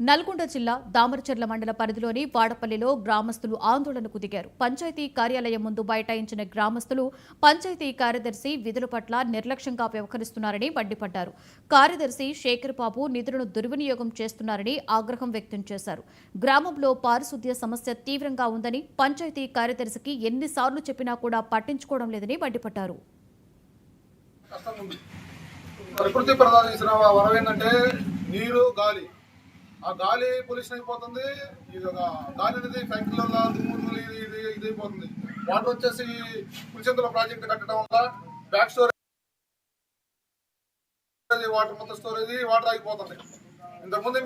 నల్గొండ జిల్లా దామరచర్ల మండల పరిధిలోని వాడపల్లిలో గ్రామస్తులు ఆందోళనకు దిగారు. పంచాయతీ కార్యాలయం ముందు బైఠాయించిన గ్రామస్తులు పంచాయతీ కార్యదర్శి విధుల పట్ల నిర్లక్ష్యంగా వ్యవహరిస్తున్నారని మండిపడ్డారు. కార్యదర్శి శేఖర్ బాబు నిధులను దుర్వినియోగం చేస్తున్నారని ఆగ్రహం వ్యక్తం చేశారు. గ్రామంలో పారిశుద్ధ్య సమస్య తీవ్రంగా ఉందని, పంచాయతీ కార్యదర్శికి ఎన్నిసార్లు చెప్పినా కూడా పట్టించుకోవడం లేదని మండిపడ్డారు. ప్రకృతి ప్రదానం చేసిన వరం ఏంటంటే నీరు, గాలి. ఆ గాలి పొల్యూషన్ అయిపోతుంది. గాలి అనేది ఫ్యాక్టరీల దుమ్ము ఇది అయిపోతుంది. వాటర్ వచ్చేసి పులిచెంతల ప్రాజెక్టు కట్టడం వల్ల బ్యాక్ స్టోరేజ్ వాటర్ మొత్తం స్టోరేజ్ వాటర్ ఆగిపోతుంది. ఇంతకుముందు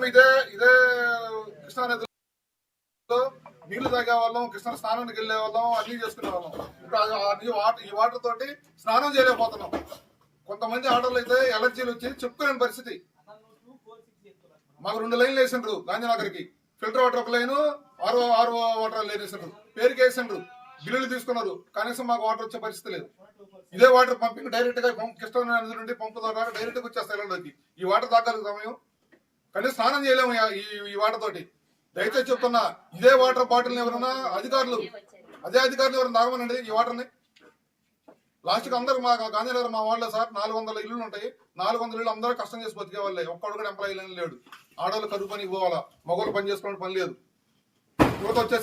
ఇదే కృష్ణా నదిలో నీళ్లు తాగే వాళ్ళం, కృష్ణ స్నానానికి వెళ్లే వాళ్ళం, అన్ని చేసుకునే వాళ్ళం. ఇప్పుడు ఈ వాటర్ తోటి స్నానం చేయలేకపోతున్నాం. కొంతమంది ఆర్డర్లు అయితే ఎలర్జీలు వచ్చి చెప్పుకోలేని పరిస్థితి. మాకు 2 లైన్లు వేసిండ్రు గాంధీనగర్కి. ఫిల్టర్ వాటర్ ఒక లైను, ఆరు వాటర్ లైన్ వేసిండ్రు. పేరుకి వేసిండ్రు, బిల్లులు తీసుకున్నారు. కనీసం మాకు వాటర్ వచ్చే పరిస్థితి లేదు. ఇదే వాటర్ పంపింగ్ డైరెక్ట్ గా కృష్ణా నది నుండి పంపు ద్వారా డైరెక్ట్ గా వచ్చేస్తాయి ఇళ్ళలోకి. ఈ వాటర్ తాగలుగుతాం మేము. కనీసం స్నానం చేయలేము ఈ వాటర్ తోటి. దయచేసి చెప్తున్నా, ఇదే వాటర్ బాటిల్ ఎవరైనా అధికారులు ఎవరైనా తాగమనండి ఈ వాటర్ని. లాస్ట్కి అందరూ మా గాంధీనగర్ మా వాళ్ళే సార్ 400 ఇళ్ళు ఉంటాయి. 400 ఇళ్ళు అందరూ కష్టం చేసి బతికే వాళ్ళే. ఒక్కడు కూడా ఎంప్లాయీ లేడు. ఆడవాళ్ళు కరువు పనికి పోవాలా, మగవాళ్ళు పని చేసుకోవడానికి పని లేదు. యువత వచ్చేసి